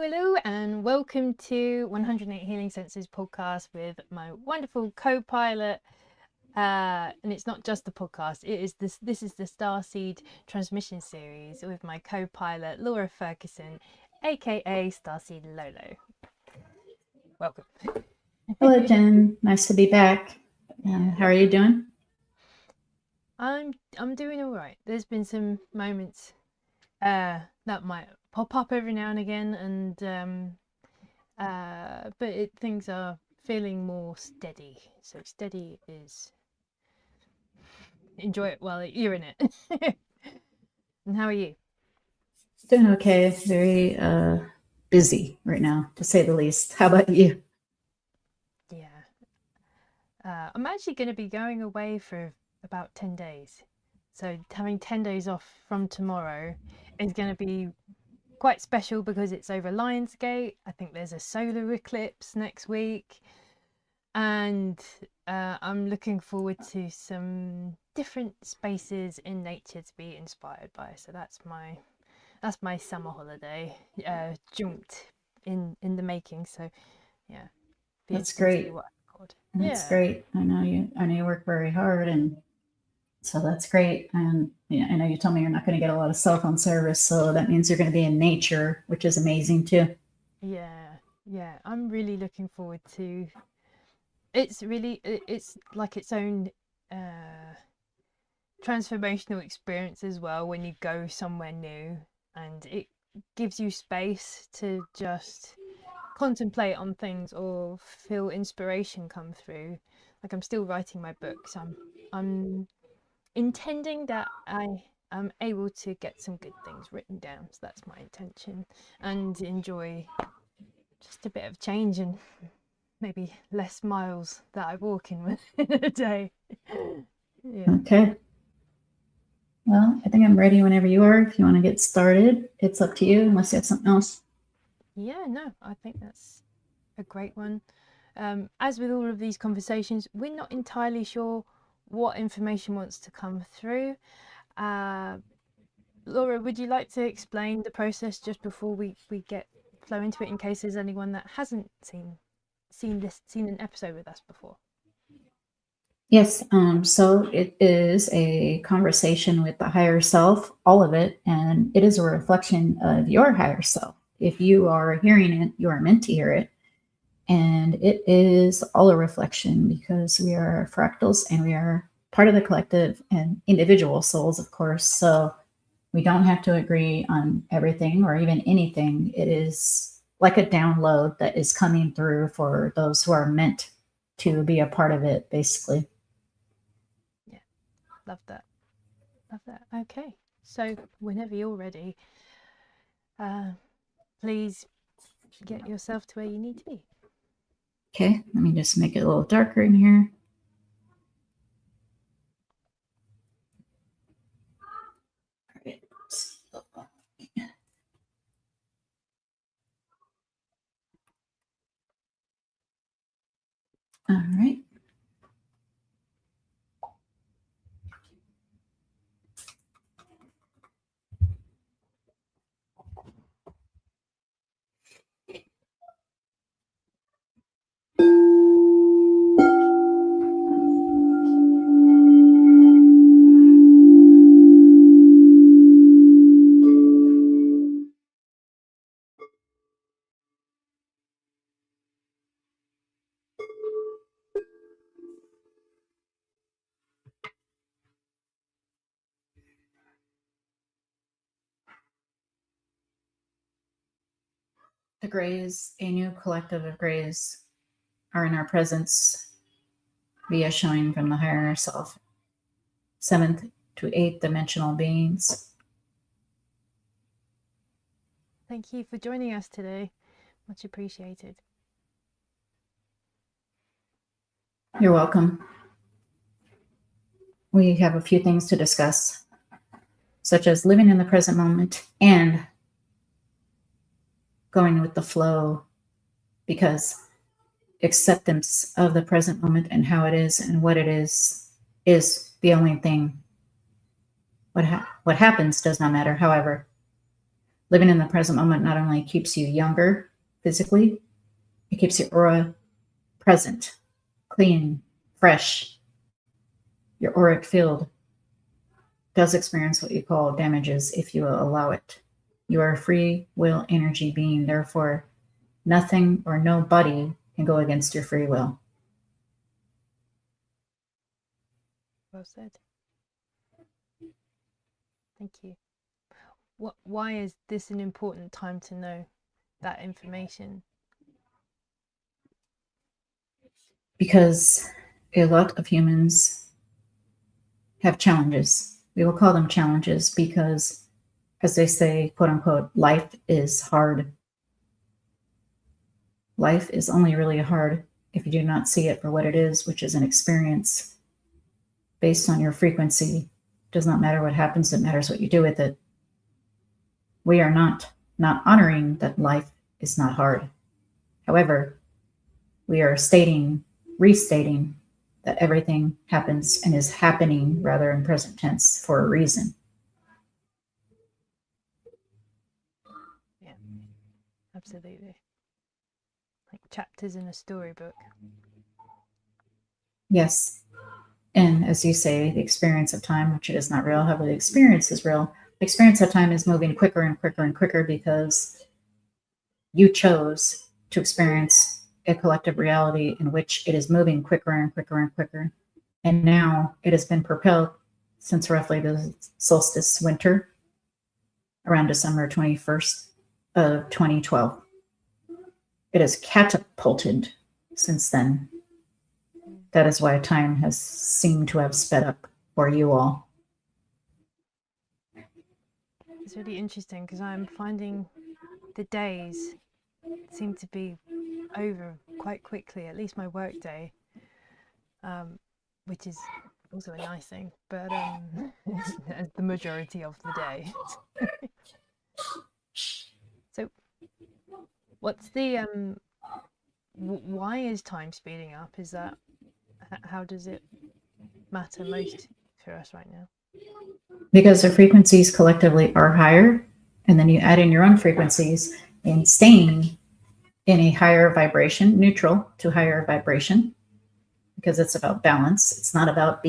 Hello, and welcome to 108 Healing Senses podcast with my wonderful co-pilot. And it's not just the podcast; it is this. This is the Starseed Transmission series with my co-pilot Laura Ferguson, aka Starseed Lø Lø. Welcome. Hello, Jen. Nice to be back. How are you doing? I'm doing all right. There's been some moments that might pop up every now and again, and things are feeling more steady. So steady is enjoy it while you're in it. And how are you? Doing okay. Very busy right now, to say the least. How about you? Yeah. I'm actually going to be going away for about 10 days. So having 10 days off from tomorrow is going to be quite special because it's over Lionsgate. I think there's a solar eclipse next week. And I'm looking forward to some different spaces in nature to be inspired by. So that's my summer holiday jaunt in the making. So yeah, that's great. That's great. I know you work very hard, and so that's great. And yeah, I know you told me you're not going to get a lot of cell phone service, so that means you're going to be in nature, which is amazing too. Yeah. I'm really looking forward to. It's like its own transformational experience as well when you go somewhere new, and it gives you space to just contemplate on things or feel inspiration come through. Like I'm still writing my book, so I'm intending that I am able to get some good things written down. So that's my intention, and enjoy just a bit of change and maybe less miles that I walk in a day. Yeah. Okay. Well, I think I'm ready whenever you are. If you want to get started, it's up to you, unless you have something else. Yeah, no, I think that's a great one. As with all of these conversations, we're not entirely sure what information wants to come through. Laura, would you like to explain the process just before we flow into it, in case there's anyone that hasn't seen an episode with us before? Yes. So it is a conversation with the higher self, all of it, and it is a reflection of your higher self. If you are hearing it, you are meant to hear it. And it is all a reflection because we are fractals and we are part of the collective and individual souls, of course. So we don't have to agree on everything or even anything. It is like a download that is coming through for those who are meant to be a part of it, basically. Yeah, love that. Okay, so whenever you're ready, please get yourself to where you need to be. Okay, let me just make it a little darker in here. All right. The Greys, a new collective of Greys, are in our presence via showing from the higher self, 7th to 8th dimensional beings. Thank you for joining us today. Much appreciated. You're welcome. We have a few things to discuss, such as living in the present moment and going with the flow, because acceptance of the present moment and how it is and what it is is the only thing. What happens does not matter. However, living in the present moment not only keeps you younger physically, it keeps your aura present, clean, fresh. Your auric field does experience what you call damages if you allow it. You are a free will energy being, therefore nothing or nobody can go against your free will. Well said. Thank you. Why is this an important time to know that information? Because a lot of humans have challenges. We will call them challenges because, as they say, quote unquote, life is hard. Life is only really hard if you do not see it for what it is, which is an experience based on your frequency. It does not matter what happens, it matters what you do with it. We are not honoring that life is not hard. However, we are restating that everything happens and is happening rather in present tense for a reason. Yeah, absolutely. Like chapters in a storybook. Yes. And as you say, the experience of time, which it is not real, however, the experience is real. The experience of time is moving quicker and quicker and quicker because you chose to experience a collective reality in which it is moving quicker and quicker and quicker. And now it has been propelled since roughly the solstice winter, around December 21st of 2012. It has catapulted since then. That is why time has seemed to have sped up for you all. It's really interesting because I'm finding the days seem to be over quite quickly, at least my work day, which is also a nice thing, but the majority of the day. So what's the why is time speeding up? Is that, how does it matter most for us right now? Because the frequencies collectively are higher, and then you add in your own frequencies and staying in a higher vibration, neutral to higher vibration, because it's about balance. It's not about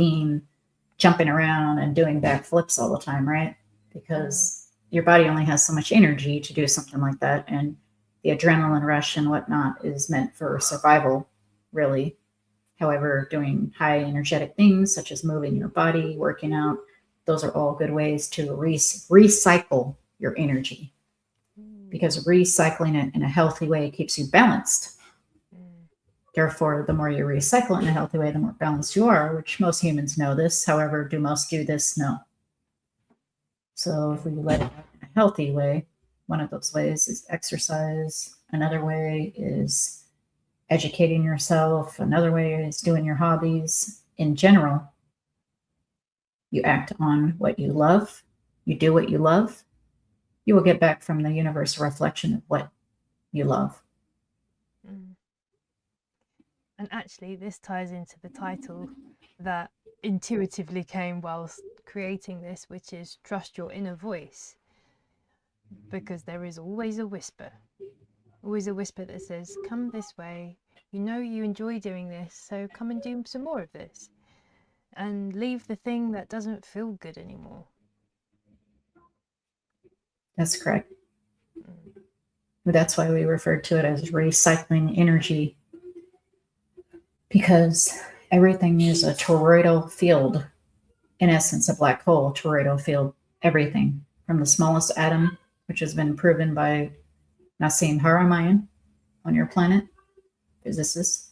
jumping around and doing backflips all the time, right? Because your body only has so much energy to do something like that, and the adrenaline rush and whatnot is meant for survival, really. However, doing high energetic things such as moving your body, working out, those are all good ways to recycle your energy, because recycling it in a healthy way keeps you balanced. Therefore, the more you recycle it in a healthy way, the more balanced you are, which most humans know this. However, do most do this? No. So if we let it out in a healthy way, one of those ways is exercise. Another way is educating yourself. Another way is doing your hobbies. In general, you act on what you love. You do what you love. You will get back from the universe a reflection of what you love. And actually, this ties into the title that intuitively came whilst creating this, which is Trust Your Inner Voice. Because there is always a whisper that says, come this way, you know you enjoy doing this, so come and do some more of this. And leave the thing that doesn't feel good anymore. That's correct. That's why we refer to it as recycling energy, because everything is a toroidal field. In essence, a black hole, toroidal field, everything from the smallest atom, which has been proven by Nassim Haramein on your planet, physicist,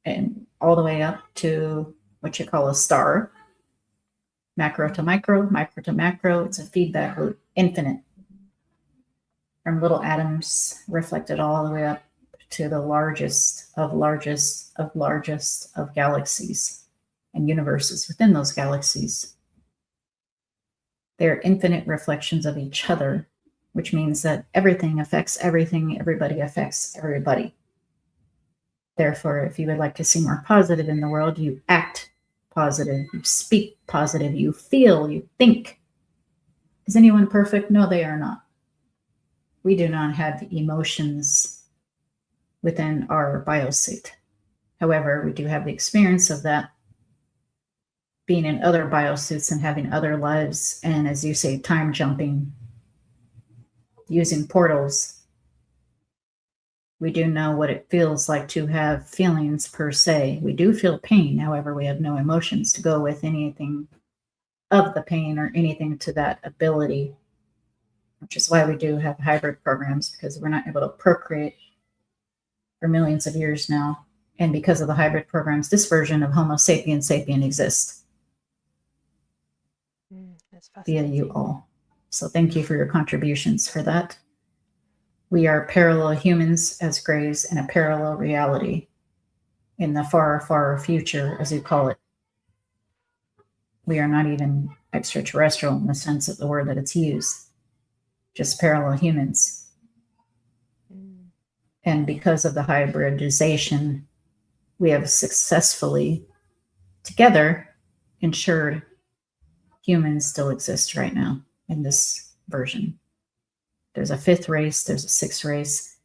and all the way up to what you call a star, macro to micro, micro to macro. It's a feedback loop, infinite, from little atoms reflected all the way up to the largest of galaxies and universes within those galaxies. They're infinite reflections of each other, which means that everything affects everything, everybody affects everybody. Therefore, if you would like to see more positive in the world, you act positive, you speak positive, you feel, you think. Is anyone perfect? No, they are not. We do not have emotions within our biosuit. However, we do have the experience of that being in other biosuits and having other lives, and as you say, time jumping, using portals. We do know what it feels like to have feelings per se. We do feel pain, however, we have no emotions to go with anything of the pain or anything to that ability, which is why we do have hybrid programs, because we're not able to procreate for millions of years now. And because of the hybrid programs, this version of Homo sapiens sapien exists That's via fascinating. you all. So thank you for your contributions for that. We are parallel humans as grays in a parallel reality in the far, far future, as you call it. We are not even extraterrestrial in the sense of the word that it's used, just parallel humans. And because of the hybridization, we have successfully, together, ensured humans still exist right now in this version. There's a fifth race, there's a sixth race.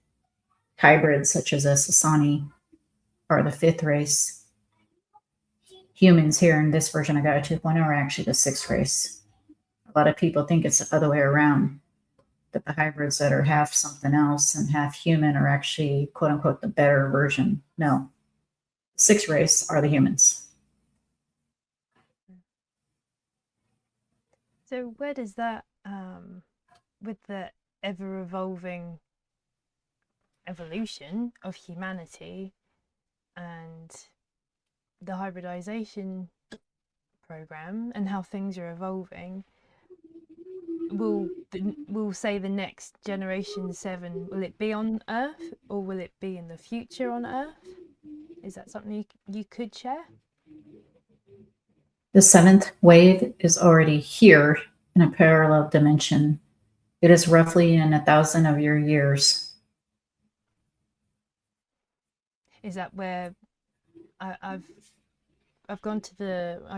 Hybrids such as a Sasani are the fifth race. Humans here in this version of Gaia 2.0 are actually the sixth race. A lot of people think it's the other way around, that the hybrids that are half something else and half human are actually, quote unquote, the better version. No. Sixth race are the humans. So where does that, with the ever-evolving evolution of humanity and the hybridization program and how things are evolving, will say the next generation 7, will it be on Earth or will it be in the future on Earth? Is that something you could share? The seventh wave is already here in a parallel dimension. It is roughly in 1,000 of your years. Is that where I've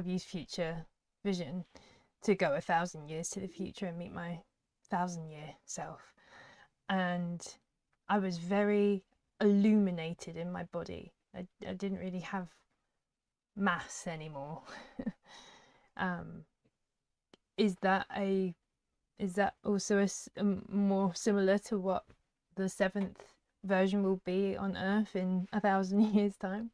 used future vision to go 1,000 years to the future and meet my 1,000-year self, and I was very illuminated in my body. I didn't really have mass anymore. Is that also more similar to what the seventh version will be on Earth in 1,000 years' time?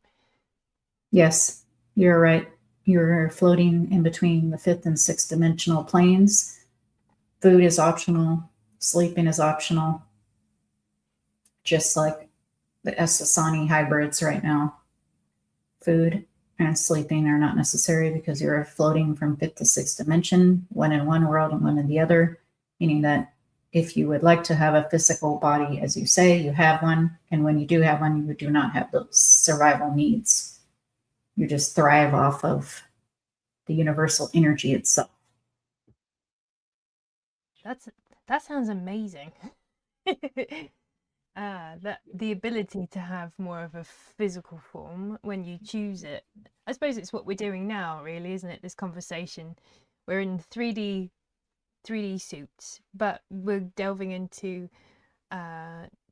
Yes, you're right. You're floating in between the fifth and sixth dimensional planes. Food is optional. Sleeping is optional. Just like the Sasani hybrids right now. Food and sleeping are not necessary because you're floating from fifth to sixth dimension, one in one world and one in the other, meaning that if you would like to have a physical body, as you say, you have one. And when you do have one, you do not have those survival needs. You just thrive off of the universal energy itself. That sounds amazing. That the ability to have more of a physical form when you choose it. I suppose it's what we're doing now, really, isn't it? This conversation. We're in 3D suits, but we're delving into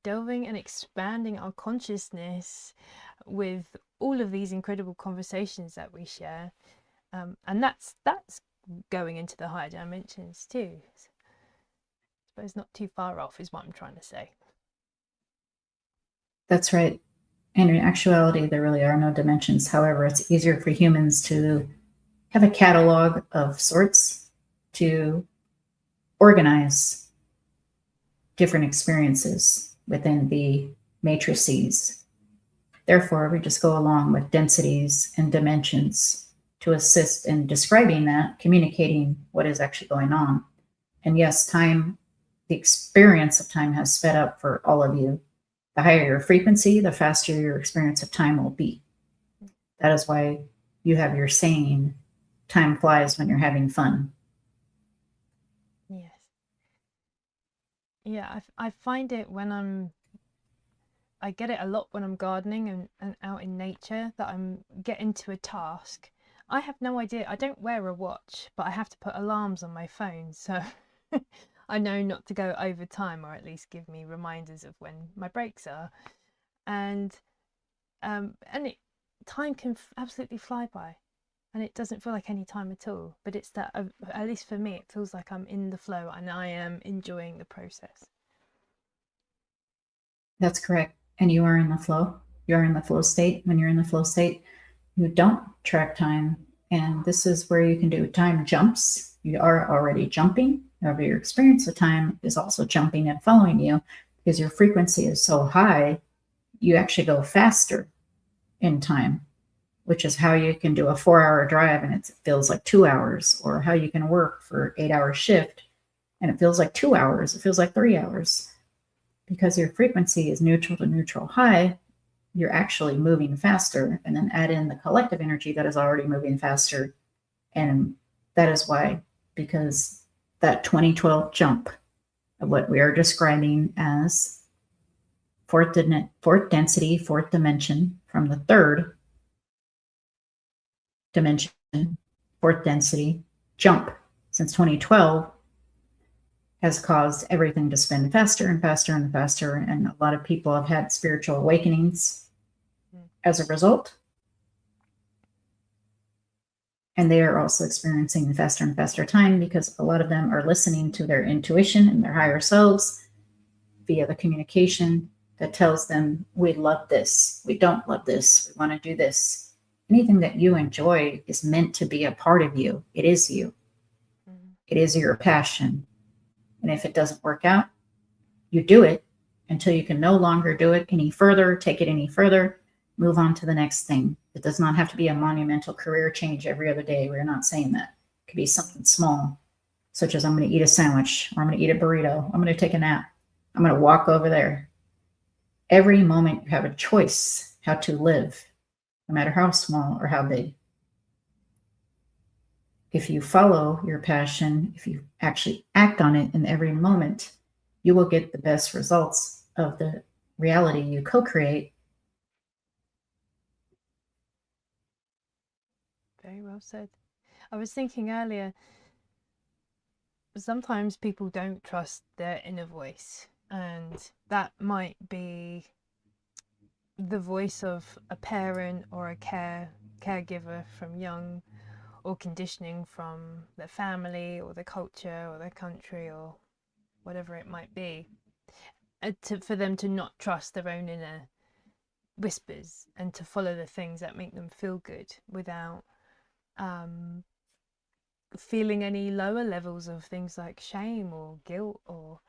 delving and expanding our consciousness with all of these incredible conversations that we share, and that's going into the higher dimensions too. I suppose not too far off is what I'm trying to say. That's right. And in actuality, there really are no dimensions. However, it's easier for humans to have a catalog of sorts to organize different experiences within the matrices. Therefore, we just go along with densities and dimensions to assist in describing that, communicating what is actually going on. And yes, time, the experience of time has sped up for all of you. The higher your frequency, the faster your experience of time will be. That is why you have your saying, time flies when you're having fun. Yes. Yeah, I find it when I get it a lot when I'm gardening and out in nature, that I'm get into a task I have no idea. I don't wear a watch, but I have to put alarms on my phone, so I know not to go over time, or at least give me reminders of when my breaks are. And time can absolutely fly by, and it doesn't feel like any time at all. But it's that, at least for me, it feels like I'm in the flow and I am enjoying the process. That's correct. And you are in the flow. You're in the flow state. When you're in the flow state, you don't track time. And this is where you can do time jumps. You are already jumping. However, your experience of time is also jumping and following you because your frequency is so high, you actually go faster in time, which is how you can do a 4-hour drive and it feels like 2 hours, or how you can work for 8-hour shift and it feels like 2 hours. It feels like 3 hours. Because your frequency is neutral to neutral high, you're actually moving faster, and then add in the collective energy that is already moving faster. And that is why, because that 2012 jump of what we are describing as fourth density, fourth dimension, from the third dimension, fourth density jump since 2012 has caused everything to spin faster and faster and faster. And a lot of people have had spiritual awakenings as a result. And they are also experiencing faster and faster time because a lot of them are listening to their intuition and their higher selves via the communication that tells them, we love this, we don't love this, we want to do this. Anything that you enjoy is meant to be a part of you. It is you. It is your passion. And if it doesn't work out, you do it until you can no longer do it any further, take it any further, move on to the next thing. It does not have to be a monumental career change every other day. We're not saying that. It could be something small, such as I'm going to eat a sandwich, or I'm going to eat a burrito, I'm going to take a nap, I'm going to walk over there. Every moment you have a choice how to live, no matter how small or how big. If you follow your passion, if you actually act on it in every moment, you will get the best results of the reality you co-create. Very well said. I was thinking earlier, sometimes people don't trust their inner voice, and that might be the voice of a parent or a caregiver from young, or conditioning from their family or their culture or their country or whatever it might be, for them to not trust their own inner whispers and to follow the things that make them feel good without feeling any lower levels of things like shame or guilt or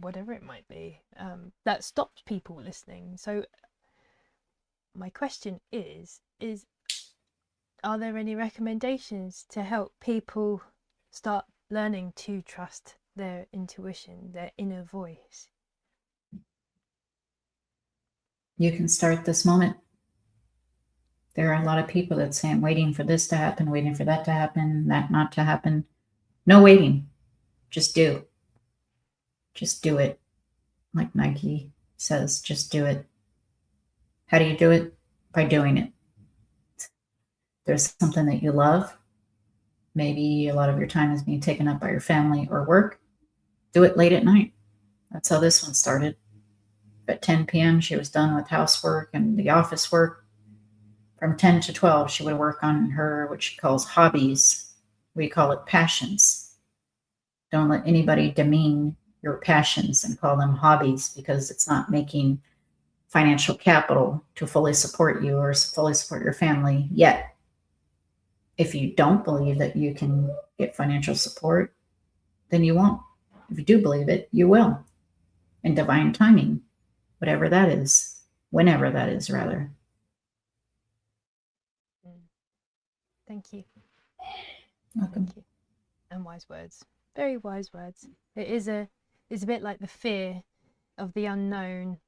whatever it might be, that stops people listening. So my question is are there any recommendations to help people start learning to trust their intuition, their inner voice? You can start this moment. There are a lot of people that say, I'm waiting for this to happen, waiting for that to happen, that not to happen. No waiting. Just do. Just do it. Like Nike says, just do it. How do you do it? By doing it. There's something that you love. Maybe a lot of your time is being taken up by your family or work. Do it late at night. That's how this one started. At 10 p.m., she was done with housework and the office work. From 10 to 12, she would work on her, what she calls hobbies. We call it passions. Don't let anybody demean your passions and call them hobbies, because it's not making financial capital to fully support you or fully support your family yet. If you don't believe that you can get financial support, then you won't. If you do believe it, you will. In divine timing, whatever that is, whenever that is, rather. Thank you. Welcome. Thank you. And wise words. Very wise words. It's a bit like the fear of the unknown,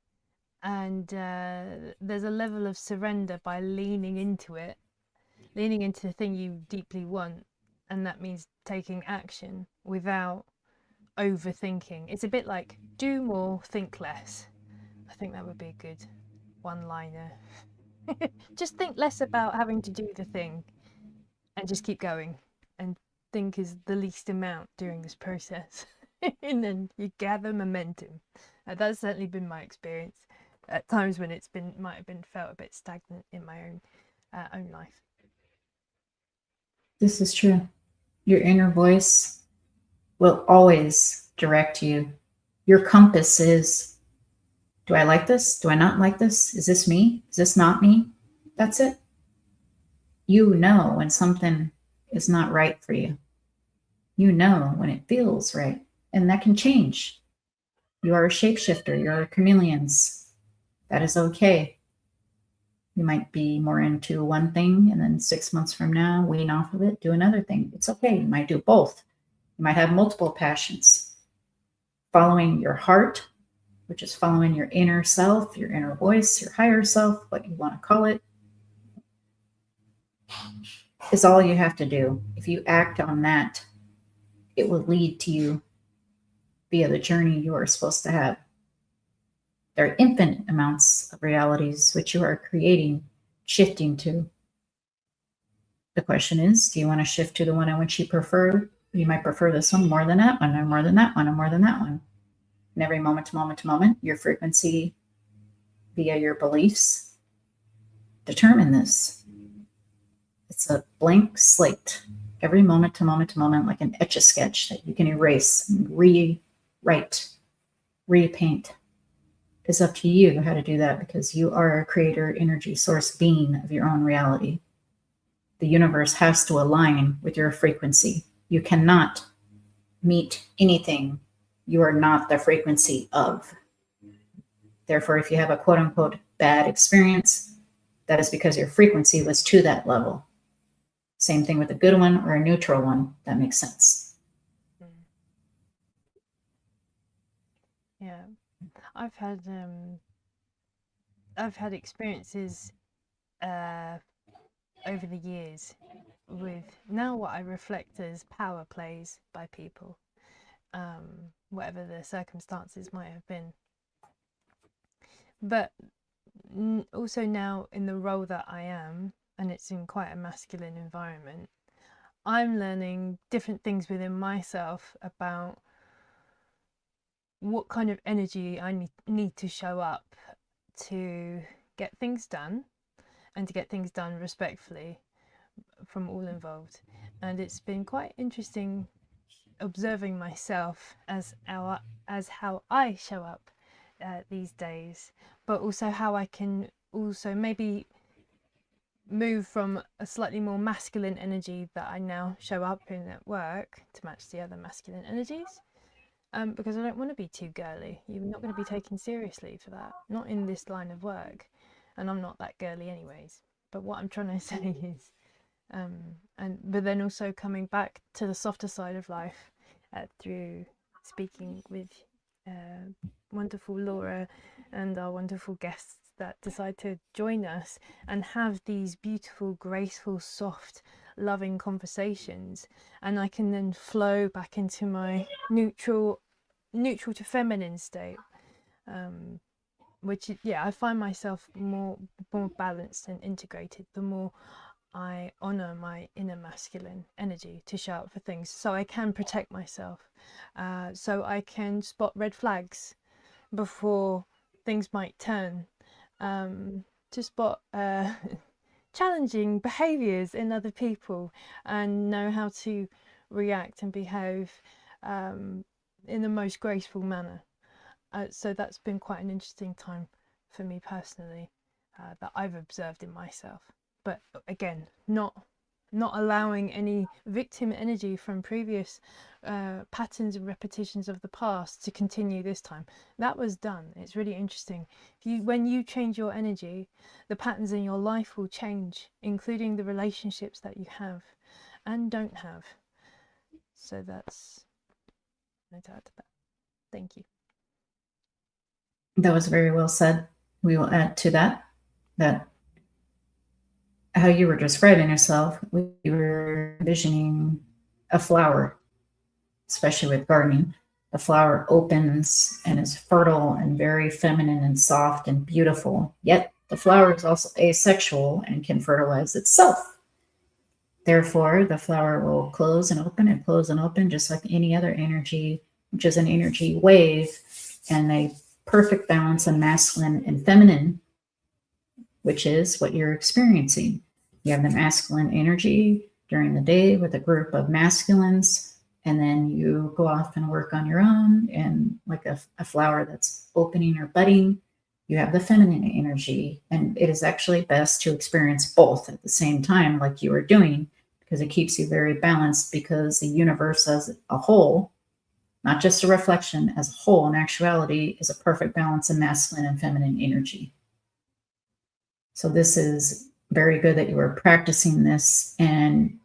and there's a level of surrender by leaning into it, leaning into the thing you deeply want, and that means taking action without overthinking. It's a bit like do more, think less. I think that would be a good one-liner. Just think less about having to do the thing and just keep going and think is the least amount during this process. And then you gather momentum. That's certainly been my experience at times when it's been might have been felt a bit stagnant in my own life. This is true. Your inner voice will always direct you. Your compass is, do I like this? Do I not like this? Is this me? Is this not me? That's it. You know when something is not right for you. You know when it feels right, and that can change. You are a shapeshifter. You're a chameleons. That is okay. You might be more into one thing, and then 6 months from now, wean off of it, do another thing. It's okay. You might do both. You might have multiple passions. Following your heart, which is following your inner self, your inner voice, your higher self, what you want to call it, is all you have to do. If you act on that, it will lead to you via the journey you are supposed to have. There are infinite amounts of realities which you are creating, shifting to. The question is, do you want to shift to the one in which you prefer? You might prefer this one more than that one, or more than that one, or more than that one. And every moment to moment to moment, your frequency via your beliefs determine this. It's a blank slate. Every moment to moment to moment, like an Etch-a-Sketch that you can erase and rewrite, repaint. It's up to you how to do that, because you are a creator, energy, source being of your own reality. The universe has to align with your frequency. You cannot meet anything you are not the frequency of. Therefore, if you have a quote unquote bad experience, that is because your frequency was to that level. Same thing with a good one or a neutral one. That makes sense. Yeah, I've had experiences over the years with now what I reflect as power plays by people, whatever the circumstances might have been. But also now in the role that I am, and it's in quite a masculine environment, I'm learning different things within myself about what kind of energy I need to show up to get things done, and to get things done respectfully from all involved. And it's been quite interesting observing myself as how I show up these days, but also how I can also maybe move from a slightly more masculine energy that I now show up in at work to match the other masculine energies. Because I don't want to be too girly. You're not going to be taken seriously for that. Not in this line of work. And I'm not that girly anyways. But what I'm trying to say is, but then also coming back to the softer side of life through speaking with wonderful Laura and our wonderful guests that decide to join us and have these beautiful, graceful, soft, loving conversations, and I can then flow back into my neutral to feminine state, which I find myself more balanced and integrated the more I honor my inner masculine energy to show up for things, so I can protect myself, so I can spot red flags before things might turn, to spot challenging behaviors in other people and know how to react and behave in the most graceful manner. So that's been quite an interesting time for me personally, that I've observed in myself. But again, not allowing any victim energy from previous patterns and repetitions of the past to continue this time. That was done. It's really interesting. When you change your energy, the patterns in your life will change, including the relationships that you have and don't have. So that's no doubt to that. Thank you. That was very well said. We will add to that how you were describing yourself, we were envisioning a flower, especially with gardening. The flower opens and is fertile and very feminine and soft and beautiful. Yet the flower is also asexual and can fertilize itself. Therefore, the flower will close and close and open, just like any other energy, which is an energy wave, and a perfect balance of masculine and feminine, which is what you're experiencing. You have the masculine energy during the day with a group of masculines, and then you go off and work on your own, and like a flower that's opening or budding, you have the feminine energy. And it is actually best to experience both at the same time, like you are doing, because it keeps you very balanced, because the universe as a whole, not just a reflection, as a whole in actuality, is a perfect balance of masculine and feminine energy. So this is very good that you are practicing this and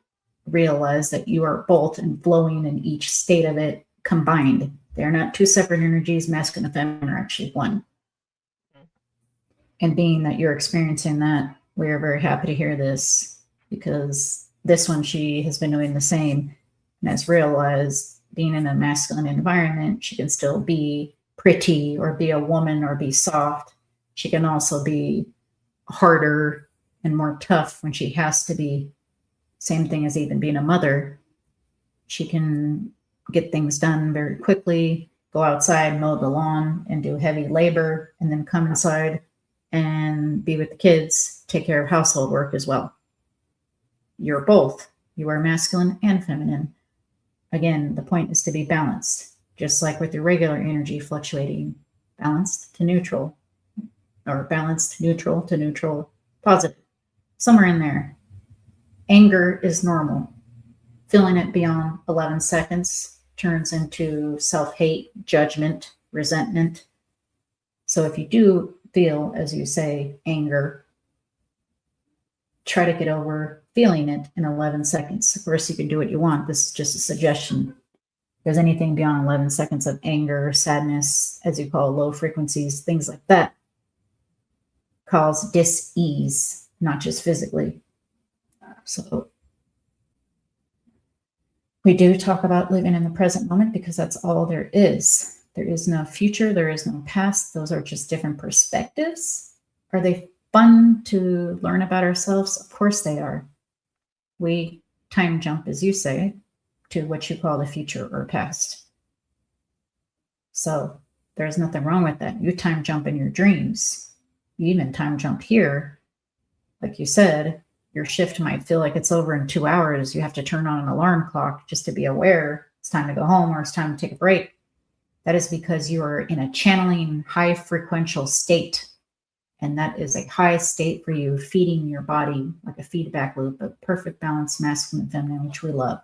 realize that you are both and flowing in each state of it combined. They're not two separate energies. Masculine and feminine are actually one. And being that you're experiencing that, we are very happy to hear this, because this one, she has been doing the same and has realized being in a masculine environment, she can still be pretty or be a woman or be soft. She can also be harder and more tough when she has to be. Same thing as even being a mother. She can get things done very quickly, go outside, mow the lawn, and do heavy labor, and then come inside and be with the kids, take care of household work as well. You're both. You are masculine and feminine. Again, the point is to be balanced, just like with your regular energy fluctuating, balanced to neutral, or balanced neutral to neutral positive, somewhere in there. Anger is normal. Feeling it beyond 11 seconds turns into self-hate, judgment, resentment. So if you do feel, as you say, anger, try to get over feeling it in 11 seconds. Of course, you can do what you want. This is just a suggestion. If there's anything beyond 11 seconds of anger, sadness, as you call low frequencies, things like that, cause dis-ease, not just physically. So we do talk about living in the present moment, because that's all there is. There is no future. There is no past. Those are just different perspectives. Are they fun to learn about ourselves? Of course they are. We time jump, as you say, to what you call the future or past. So there's nothing wrong with that. You time jump in your dreams. You even time jump here. Like you said, your shift might feel like it's over in 2 hours. You have to turn on an alarm clock just to be aware it's time to go home or it's time to take a break. That is because you are in a channeling high frequential state. And that is a high state for you, feeding your body like a feedback loop of perfect balance, masculine and feminine, which we love.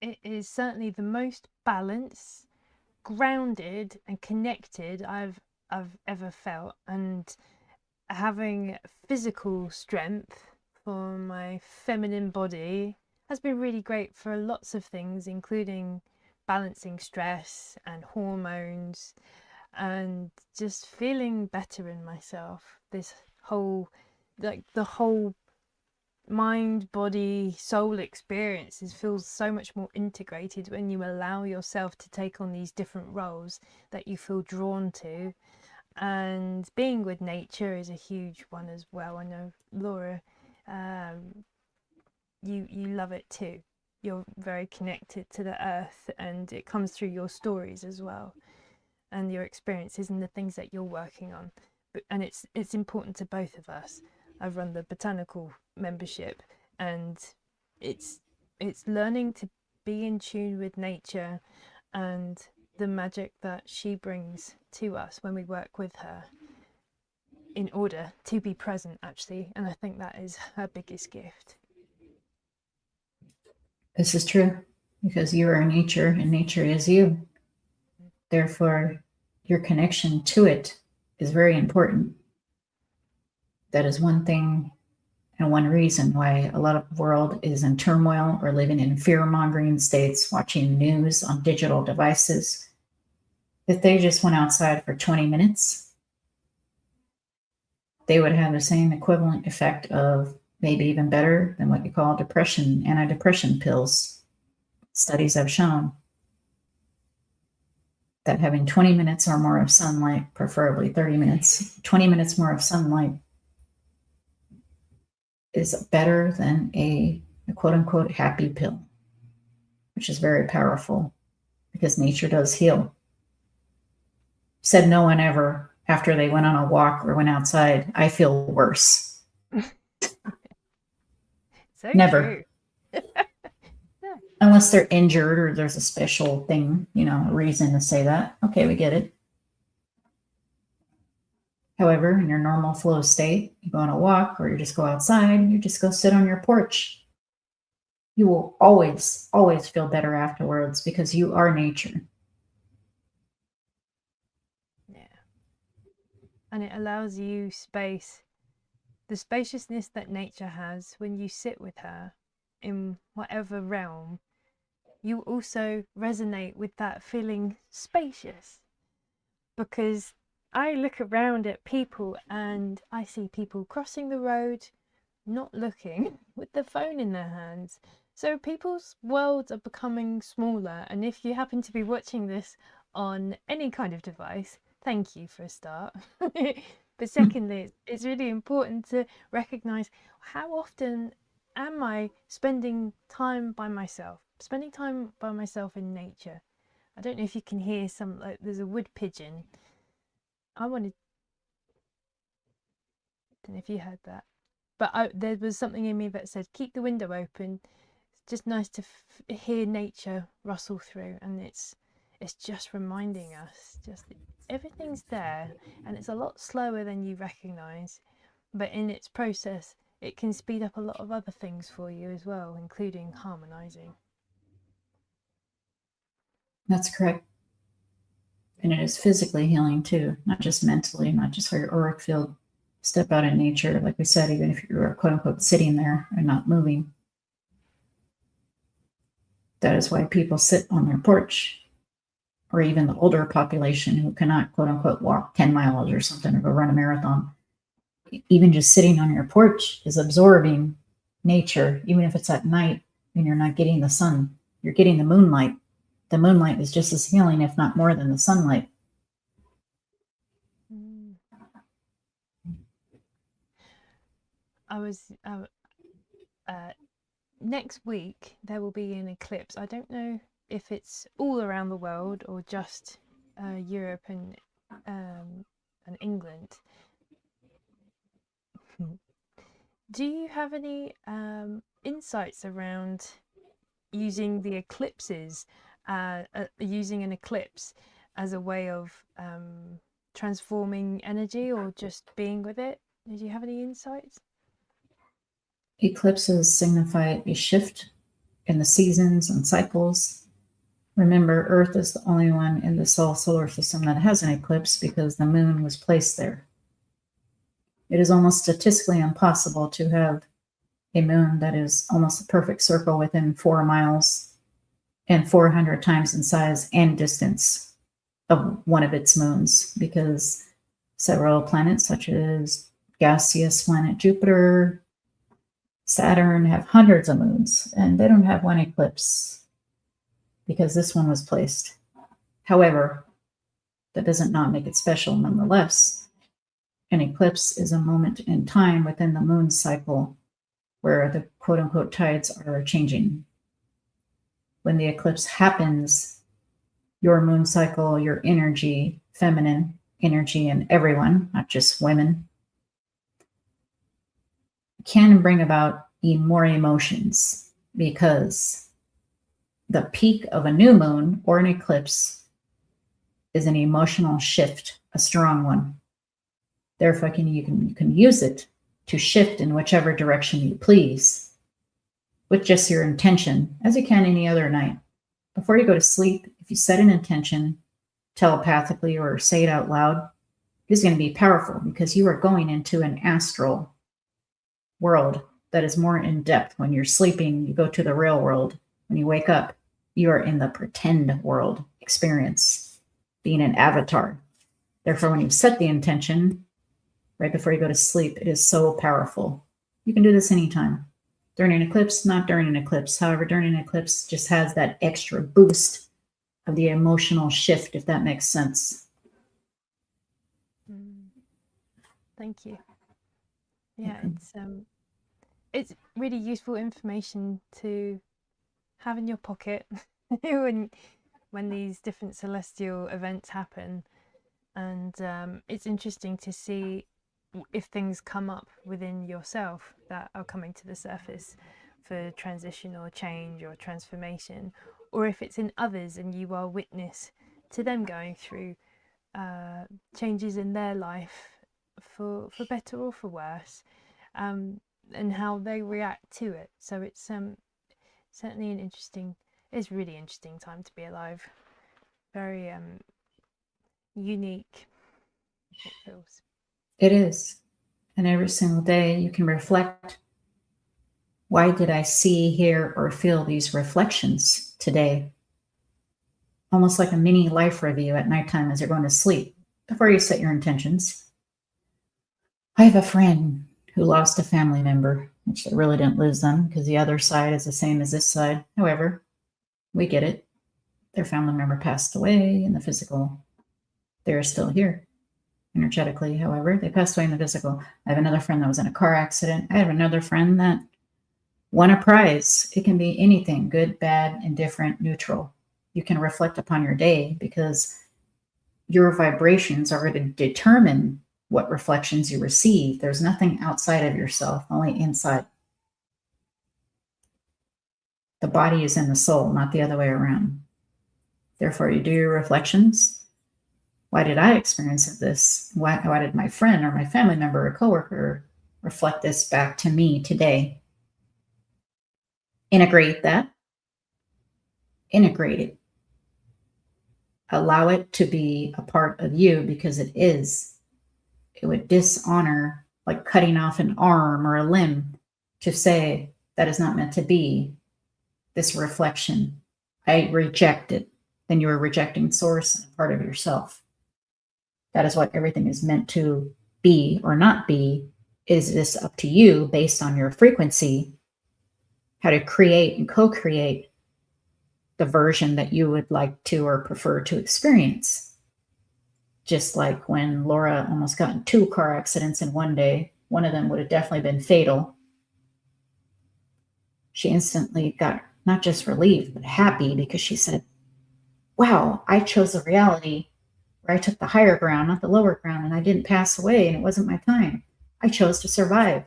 It is certainly the most balanced, grounded and connected I've ever felt, and having physical strength for my feminine body has been really great for lots of things, including balancing stress and hormones and just feeling better in myself. This whole, like the whole mind, body, soul experiences feels so much more integrated when you allow yourself to take on these different roles that you feel drawn to. And being with nature is a huge one as well. I know, Laura, you love it too. You're very connected to the earth, and it comes through your stories as well, and your experiences and the things that you're working on. And it's important to both of us. I've run the botanical membership, and it's learning to be in tune with nature and the magic that she brings to us when we work with her, in order to be present, actually. And I think that is her biggest gift. This is true, because you are nature and nature is you. Therefore, your connection to it is very important. That is one thing and one reason why a lot of the world is in turmoil or living in fear-mongering states, watching news on digital devices. If they just went outside for 20 minutes, they would have the same equivalent effect of, maybe even better than, what you call depression, antidepressant pills. Studies have shown that having 20 minutes or more of sunlight, preferably 30 minutes, 20 minutes more of sunlight, is better than a quote unquote happy pill, which is very powerful because nature does heal. Said no one ever, after they went on a walk or went outside, I feel worse. So Never. true. Unless they're injured or there's a special thing, a reason to say that. Okay, we get it. However, in your normal flow state, you go on a walk or you just go outside, you just go sit on your porch. You will always, always feel better afterwards because you are nature. Yeah. And it allows you space, the spaciousness that nature has when you sit with her in whatever realm. You also resonate with that feeling spacious, because I look around at people and I see people crossing the road, not looking, with their phone in their hands. So people's worlds are becoming smaller. And if you happen to be watching this on any kind of device, thank you for a start. But secondly, it's really important to recognize, how often am I spending time by myself in nature? I don't know if you can hear some, like, there's a wood pigeon. I don't know if you heard that, but there was something in me that said, keep the window open. It's just nice to hear nature rustle through, and it's just reminding us, just everything's there, and it's a lot slower than you recognize, but in its process it can speed up a lot of other things for you as well, including harmonizing. That's correct. And it is physically healing too, not just mentally, not just for your auric field. Step out in nature, like we said, even if you're quote unquote sitting there and not moving. That is why people sit on their porch, or even the older population who cannot quote unquote walk 10 miles or something or go run a marathon. Even just sitting on your porch is absorbing nature, even if it's at night and you're not getting the sun, you're getting the moonlight. The moonlight is just as healing, if not more, than the sunlight. Next week there will be an eclipse. I don't know if it's all around the world or just Europe and England. Do you have any insights around using the eclipses, using an eclipse as a way of transforming energy or just being with it? Did you have any insights? Eclipses signify a shift in the seasons and cycles. Remember, Earth is the only one in the solar system that has an eclipse because the moon was placed there. It is almost statistically impossible to have a moon that is almost a perfect circle within 4 miles and 400 times in size and distance of one of its moons, because several planets, such as gaseous planet Jupiter, Saturn, have hundreds of moons, and they don't have one eclipse because this one was placed. However, that doesn't not make it special nonetheless. An eclipse is a moment in time within the moon cycle where the quote unquote tides are changing. When the eclipse happens, your moon cycle, your energy, feminine energy in everyone, not just women, can bring about more emotions, because the peak of a new moon or an eclipse is an emotional shift, a strong one. Therefore, you can use it to shift in whichever direction you please with just your intention, as you can any other night. Before you go to sleep, if you set an intention telepathically or say it out loud, it is going to be powerful, because you are going into an astral world that is more in depth. When you're sleeping, you go to the real world. When you wake up, you are in the pretend world experience, being an avatar. Therefore, when you set the intention right before you go to sleep, it is so powerful. You can do this anytime. During an eclipse, not during an eclipse. However, during an eclipse just has that extra boost of the emotional shift, if that makes sense. Thank you. Yeah, it's really useful information to have in your pocket when these different celestial events happen. And it's interesting to see if things come up within yourself that are coming to the surface for transition or change or transformation, or if it's in others and you are witness to them going through changes in their life for better or for worse, and how they react to it. So it's certainly it's really interesting time to be alive. Very unique, it feels. It is. And every single day you can reflect, why did I see, hear, or feel these reflections today? Almost like a mini life review at nighttime as you're going to sleep before you set your intentions. I have a friend who lost a family member, which they really didn't lose them because the other side is the same as this side. However, we get it. Their family member passed away in the physical. They're still here energetically. However, they passed away in the physical. I have another friend that was in a car accident. I have another friend that won a prize. It can be anything, good, bad, indifferent, neutral. You can reflect upon your day because your vibrations are going to determine what reflections you receive. There's nothing outside of yourself, only inside. The body is in the soul, not the other way around. Therefore, you do your reflections. Why did I experience this? Why did my friend or my family member or coworker reflect this back to me today? Integrate that. Integrate it. Allow it to be a part of you because it is. It would dishonor, like cutting off an arm or a limb, to say that is not meant to be this reflection. I reject it. Then you are rejecting source and part of yourself. That is what everything is meant to be or not be. Is this up to you based on your frequency, how to create and co-create the version that you would like to or prefer to experience? Just like when Laura almost got in 2 car accidents in one day, one of them would have definitely been fatal. She instantly got not just relieved, but happy because she said, wow, I chose a reality where I took the higher ground, not the lower ground, and I didn't pass away and it wasn't my time. I chose to survive.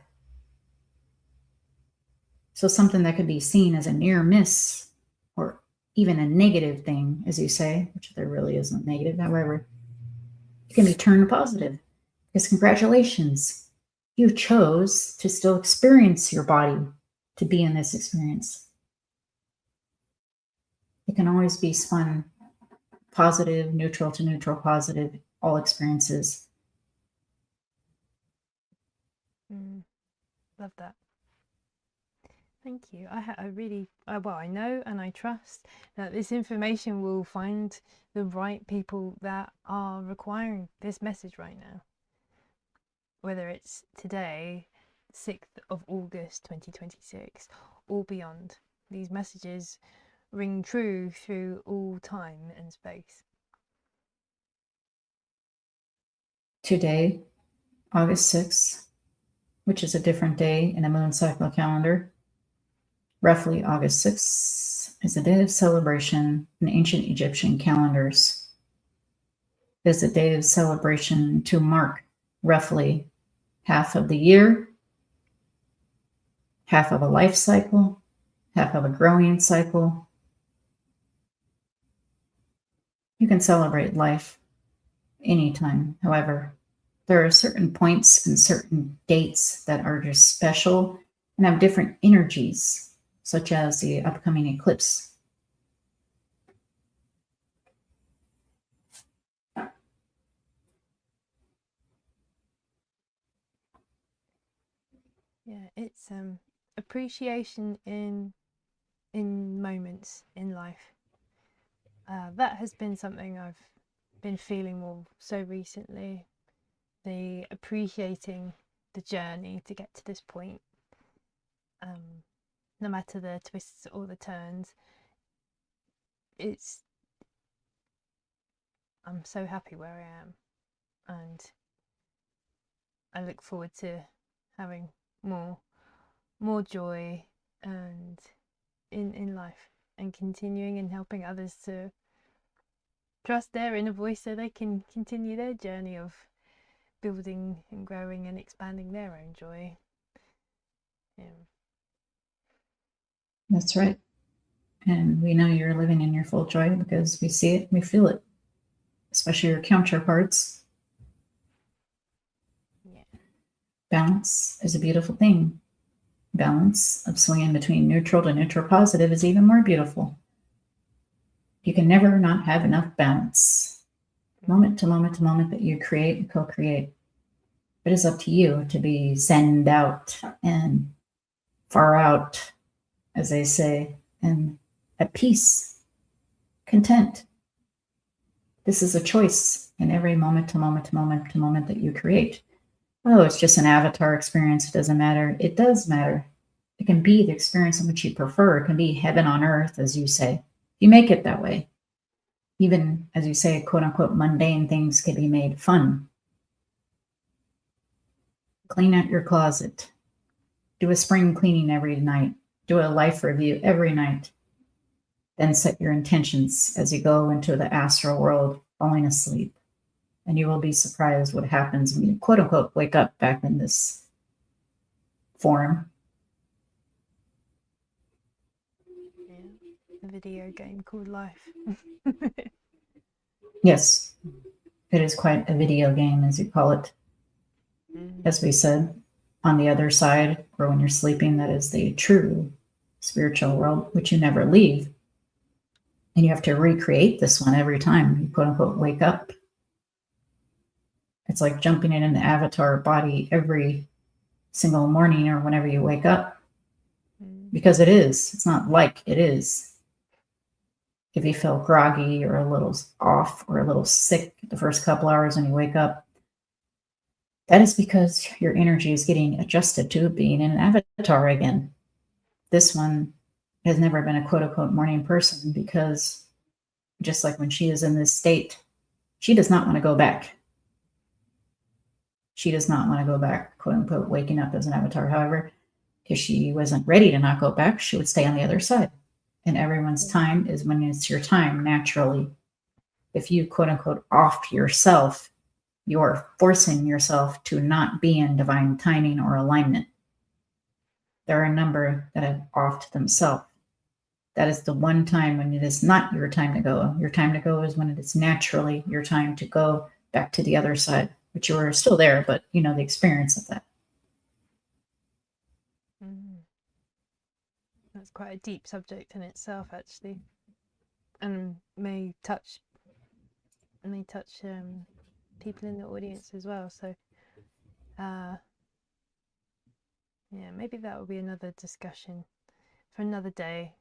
So something that could be seen as a near miss or even a negative thing, as you say, which there really isn't negative, however, it can be turned positive. Because congratulations, you chose to still experience your body, to be in this experience. It can always be spun positive, neutral to neutral, positive, all experiences. Love that. Thank you. I really, well, I know and I trust that this information will find the right people that are requiring this message right now. Whether it's today, 6th of August 2026, or beyond, these messages ring true through all time and space. Today, August 6th, which is a different day in the moon cycle calendar, roughly August 6th is a day of celebration in ancient Egyptian calendars. It is a day of celebration to mark roughly half of the year, half of a life cycle, half of a growing cycle. You can celebrate life anytime. However, there are certain points and certain dates that are just special and have different energies, such as the upcoming eclipse. Yeah, it's appreciation in moments in life. That has been something I've been feeling more so recently. The appreciating the journey to get to this point, no matter the twists or the turns. I'm so happy where I am, and I look forward to having more more joy and in life, and continuing and helping others to trust their inner voice so they can continue their journey of building and growing and expanding their own joy. Yeah. That's right. And we know you're living in your full joy because we see it, we feel it, especially your counterparts. Yeah. Balance is a beautiful thing. Balance of swinging between neutral to neutral positive is even more beautiful. You can never not have enough balance. Moment to moment to moment that you create and co-create. It is up to you to be zen'd out and far out, as they say, and at peace, content. This is a choice in every moment to moment to moment to moment that you create. Oh, it's just an avatar experience. It doesn't matter. It does matter. It can be the experience in which you prefer. It can be heaven on earth, as you say. You make it that way. Even, as you say, quote unquote, mundane things can be made fun. Clean out your closet. Do a spring cleaning every night. Do a life review every night. Then set your intentions as you go into the astral world, falling asleep. And you will be surprised what happens when you, quote unquote, wake up back in this form. Yeah. A video game called life. Yes, it is quite a video game, as you call it. Mm. As we said, on the other side, or when you're sleeping, that is the true spiritual world, which you never leave. And you have to recreate this one every time you, quote unquote, wake up. It's like jumping in an avatar body every single morning or whenever you wake up. Because it is. It's not like it is. If you feel groggy or a little off or a little sick the first couple hours when you wake up, that is because your energy is getting adjusted to being an avatar again. This one has never been a quote unquote morning person because just like when she is in this state, she does not want to go back. She does not want to go back, quote unquote, waking up as an avatar. However, if she wasn't ready to not go back, she would stay on the other side. And everyone's time is when it's your time naturally. If you, quote unquote, off yourself, you're forcing yourself to not be in divine timing or alignment. There are a number that have offed themselves. That is the one time when it is not your time to go. Your time to go is when it is naturally your time to go back to the other side, but you are still there, but you know the experience of that. That's quite a deep subject in itself, actually, and may touch people in the audience as well. So, yeah, maybe that will be another discussion for another day.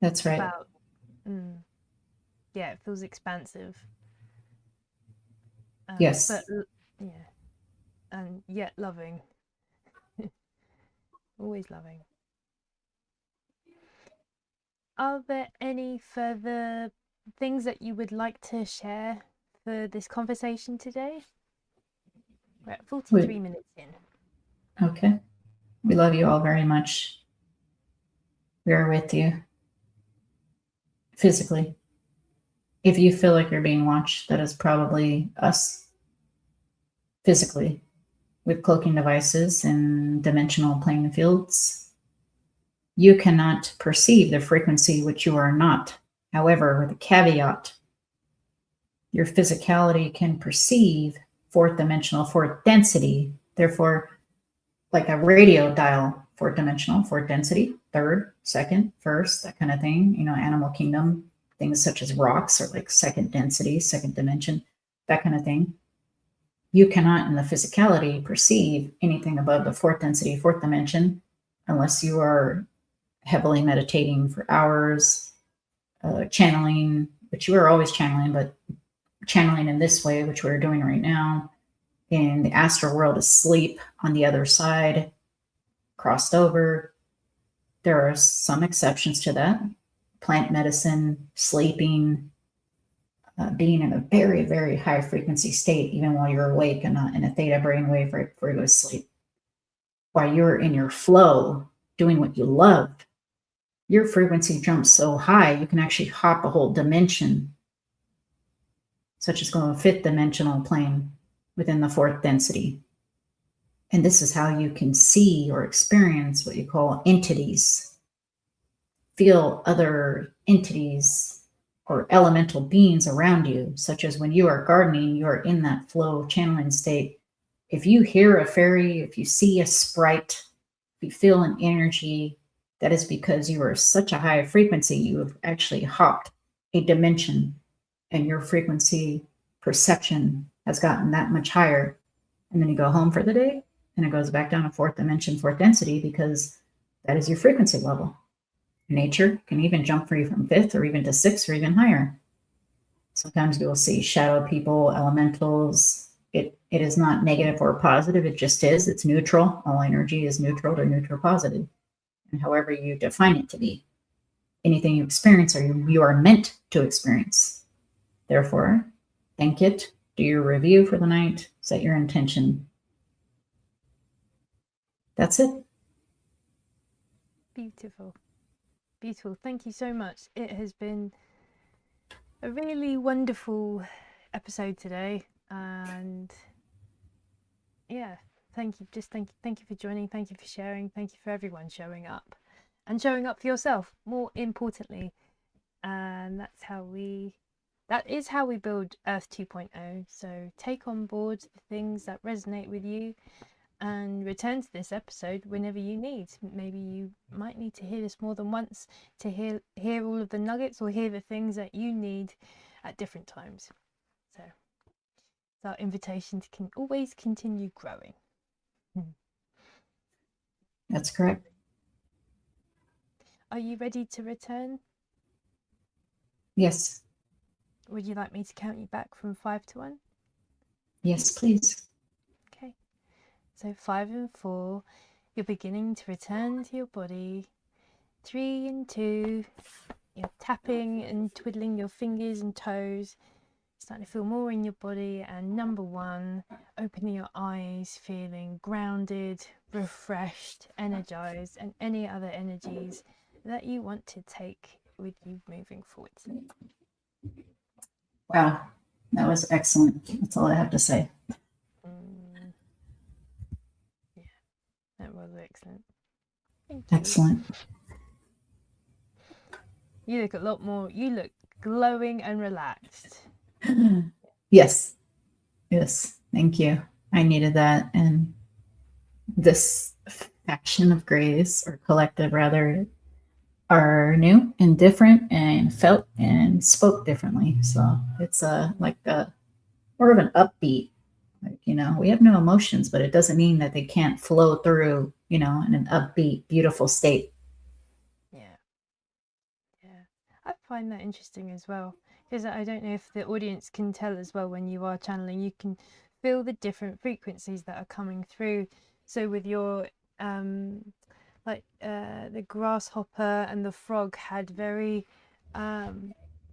That's right. About, yeah, it feels expansive. Yes. But yeah, and yet loving. Always loving. Are there any further things that you would like to share for this conversation today? We're at 43 minutes in. Okay. We love you all very much. We are with you physically. If you feel like you're being watched, that is probably us physically with cloaking devices and dimensional playing fields. You cannot perceive the frequency which you are not. However, the caveat, your physicality can perceive fourth dimensional, fourth density. Therefore, like a radio dial, fourth dimensional, fourth density, third, second, first, that kind of thing. You know, animal kingdom, things such as rocks are like second density, second dimension, that kind of thing. You cannot, in the physicality, perceive anything above the fourth density, fourth dimension, unless you are heavily meditating for hours, channeling, which you are always channeling, but channeling in this way, which we're doing right now, in the astral world is sleep on the other side, crossed over. There are some exceptions to that. Plant medicine, sleeping, being in a very, very high frequency state, even while you're awake and not in a theta brainwave right before you go to sleep. while you're in your flow doing what you love, your frequency jumps so high you can actually hop a whole dimension, such as going to a fifth dimensional plane within the fourth density. And this is how you can see or experience what you call entities, feel other entities or elemental beings around you, such as when you are gardening, you are in that flow channeling state. If you hear a fairy, if you see a sprite, if you feel an energy, that is because you are such a high frequency, you have actually hopped a dimension and your frequency perception has gotten that much higher. And then you go home for the day and it goes back down to fourth dimension, fourth density, because that is your frequency level. Nature can even jump for you from fifth or even to sixth or even higher. Sometimes you will see shadow people, elementals. It is not negative or positive. It just is. It's neutral. All energy is neutral to neutral positive. And however you define it to be, anything you experience or you are meant to experience. Therefore, thank it, do your review for the night, set your intention. That's it. Beautiful. Beautiful. Thank you so much. It has been a really wonderful episode today, and yeah, thank you. Just thank you for joining. Thank you for sharing. Thank you for everyone showing up and showing up for yourself, more importantly. And that is how we build Earth 2.0. So take on board the things that resonate with you and return to this episode whenever you need. Maybe you might need to hear this more than once to hear all of the nuggets or hear the things that you need at different times. So it's our invitation to always continue growing. That's correct. Are you ready to return? Yes. Would you like me to count you back from 5 to 1? Yes, please. Okay. So 5 and 4, you're beginning to return to your body. 3 and 2, you're tapping and twiddling your fingers and toes, starting to feel more in your body. And number 1, opening your eyes, feeling grounded, refreshed, energized, and any other energies that you want to take with you moving forward. Wow, that was excellent. That's all I have to say. Yeah, that was excellent. Thank you. Excellent. You look a lot more, you look glowing and relaxed. Yes. Yes. Thank you. I needed that. And this faction of grays, or collective rather, are new and different and felt and spoke differently. So it's like more of an upbeat. Like, we have no emotions, but it doesn't mean that they can't flow through, in an upbeat, beautiful state. Yeah. I find that interesting as well, because I don't know if the audience can tell as well when you are channeling, you can feel the different frequencies that are coming through. So with your the grasshopper and the frog had very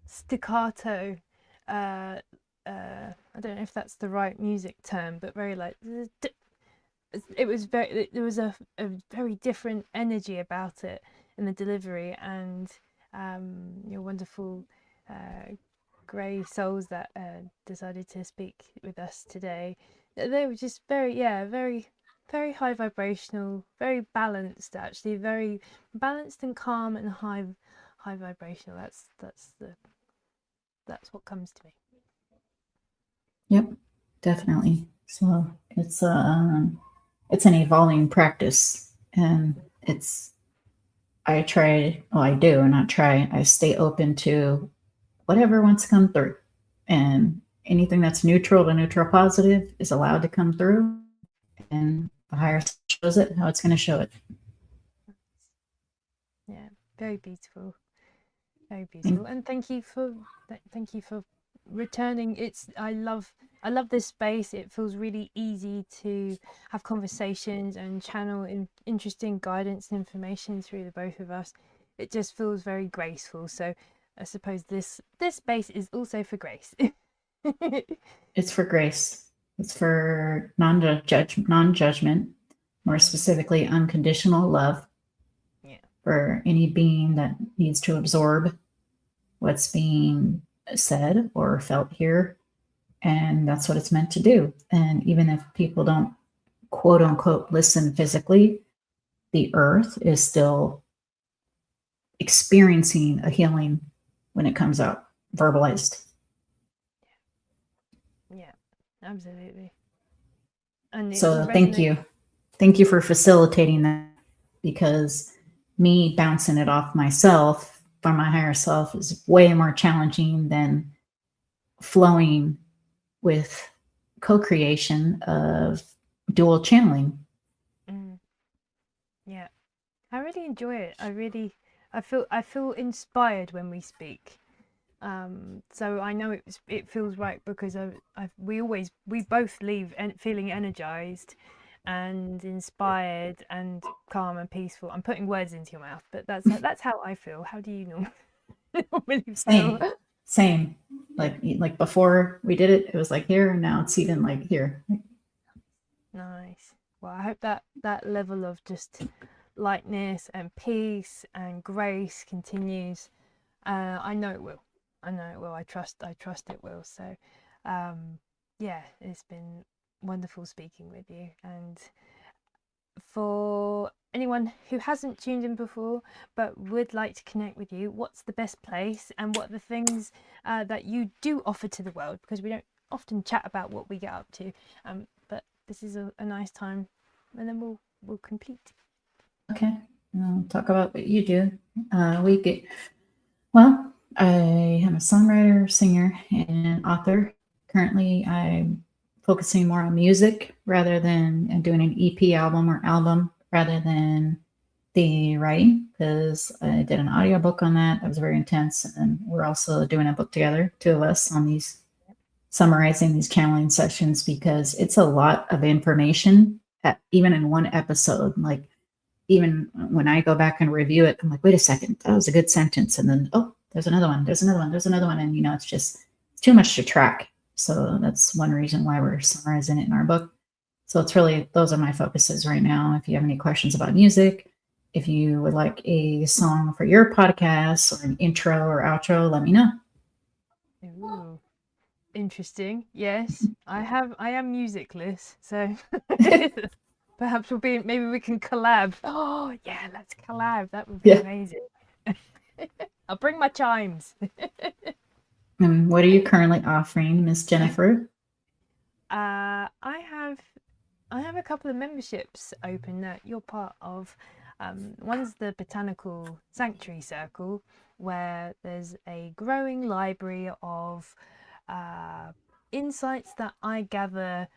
staccato, I don't know if that's the right music term, but very like it was very, there was a very different energy about it in the delivery. And your wonderful grey souls that decided to speak with us today, they were just very high vibrational, very balanced, actually very balanced and calm and high vibrational. That's what comes to me. Yep, definitely. So it's an evolving practice, and I stay open to whatever wants to come through, and anything that's neutral to neutral positive is allowed to come through, and the higher shows it how it's going to show it. Yeah, very beautiful, very beautiful. And thank you for returning. I love this space. It feels really easy to have conversations and channel interesting guidance and information through the both of us. It just feels very graceful. So I suppose this space is also for grace. It's for grace. It's for non-judgment. more specifically, unconditional love for any being that needs to absorb what's being said or felt here. And that's what it's meant to do. And even if people don't quote unquote listen physically, the earth is still experiencing a healing when it comes out verbalized. Yeah, absolutely. And so thank you for facilitating that, because me bouncing it off myself from my higher self is way more challenging than flowing with co-creation of dual channeling. Yeah, I really enjoy it. I feel inspired when we speak. So I know it feels right, because we both leave feeling energized and inspired and calm and peaceful. I'm putting words into your mouth, but that's how I feel. How do you normally feel? Same. Like before we did it, it was like here, and now it's even like here. Nice. Well, I hope that level of just lightness and peace and grace continues. I know it will. I trust it will. So, yeah, it's been wonderful speaking with you. And for anyone who hasn't tuned in before but would like to connect with you, what's the best place, and what are the things that you do offer to the world? Because we don't often chat about what we get up to, but this is a nice time, and then we'll complete. Okay, I'll talk about what you do. I am a songwriter, singer, and author. Currently, I'm focusing more on music rather than doing an EP album rather than the writing, because I did an audiobook on that. That was very intense. And we're also doing a book together, two of us, on these, summarizing these channeling sessions, because it's a lot of information, even in one episode. Like, even when I go back and review it, I'm like, wait a second, that was a good sentence. And then, oh, there's another one. And, it's just too much to track. So that's one reason why we're summarizing it in our book. So it's really, those are my focuses right now. If you have any questions about music, if you would like a song for your podcast or an intro or outro, let me know. Ooh, interesting. Yes, I am musicless, so perhaps maybe we can collab. Oh yeah, let's collab. That would be amazing. I'll bring my chimes. And what are you currently offering, Miss Jennifer? I have a couple of memberships open that you're part of. One's the Botanical Sanctuary Circle, where there's a growing library of insights that I gather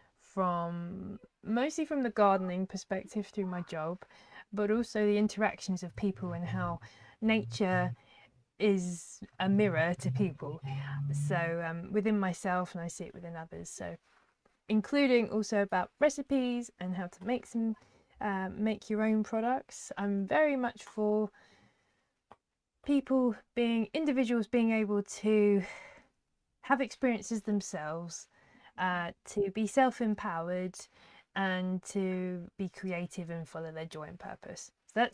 mostly from the gardening perspective through my job, but also the interactions of people and how nature is a mirror to people. So within myself, and I see it within others. So including also about recipes and how to make your own products. I'm very much for individuals being able to have experiences themselves, to be self-empowered, and to be creative and follow their joy and purpose. So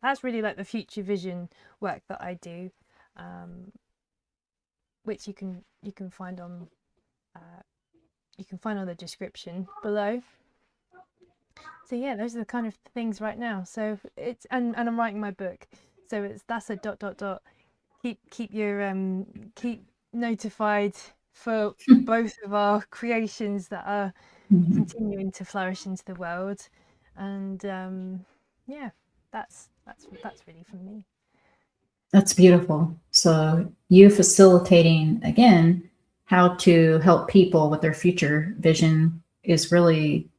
that's really like the future vision work that I do, which you can find on the description below. So yeah, those are the kind of things right now. So it's and I'm writing my book, so that's a ... Keep notified for both of our creations that are continuing to flourish into the world. And yeah, that's really for me. That's beautiful. So you facilitating, again, how to help people with their future vision is really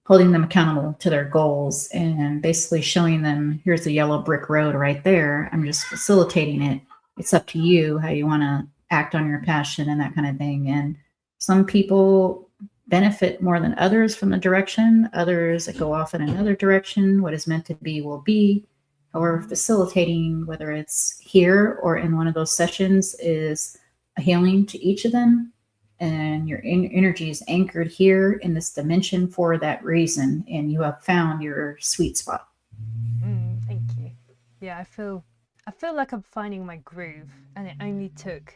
holding them accountable to their goals and basically showing them, here's the yellow brick road right there. I'm just facilitating it. It's up to you how you want to act on your passion and that kind of thing. And some people benefit more than others from the direction. Others that go off in another direction. What is meant to be will be. However, facilitating, whether it's here or in one of those sessions, is a healing to each of them. and your energy is anchored here in this dimension for that reason, and you have found your sweet spot. Thank you. Yeah, I feel like I'm finding my groove, and it only took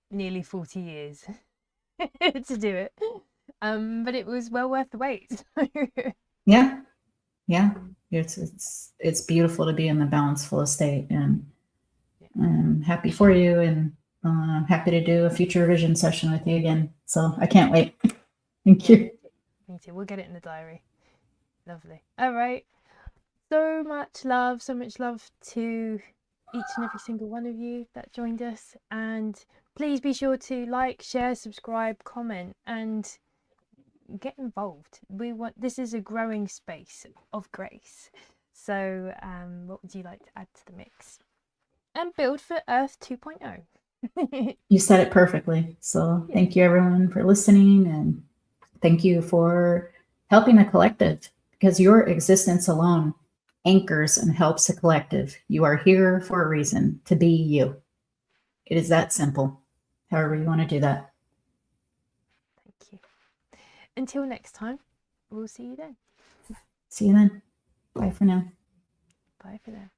nearly 40 years to do it. But it was well worth the wait. Yeah. It's beautiful to be in the balanceful state, and I'm happy for you, and happy to do a future vision session with you again. So I can't wait. Thank you. Me too. We'll get it in the diary. Lovely. All right. So much love to each and every single one of you that joined us. And please be sure to like, share, subscribe, comment, and get involved. This is a growing space of grace. So what would you like to add to the mix? And build for Earth 2.0. You said it perfectly. So thank you everyone for listening, and thank you for helping the collective, because your existence alone anchors and helps the collective. You are here for a reason, to be you. It is that simple. However you want to do that. Thank you. Until next time, we'll see you then. See you then. Bye for now. Bye for now.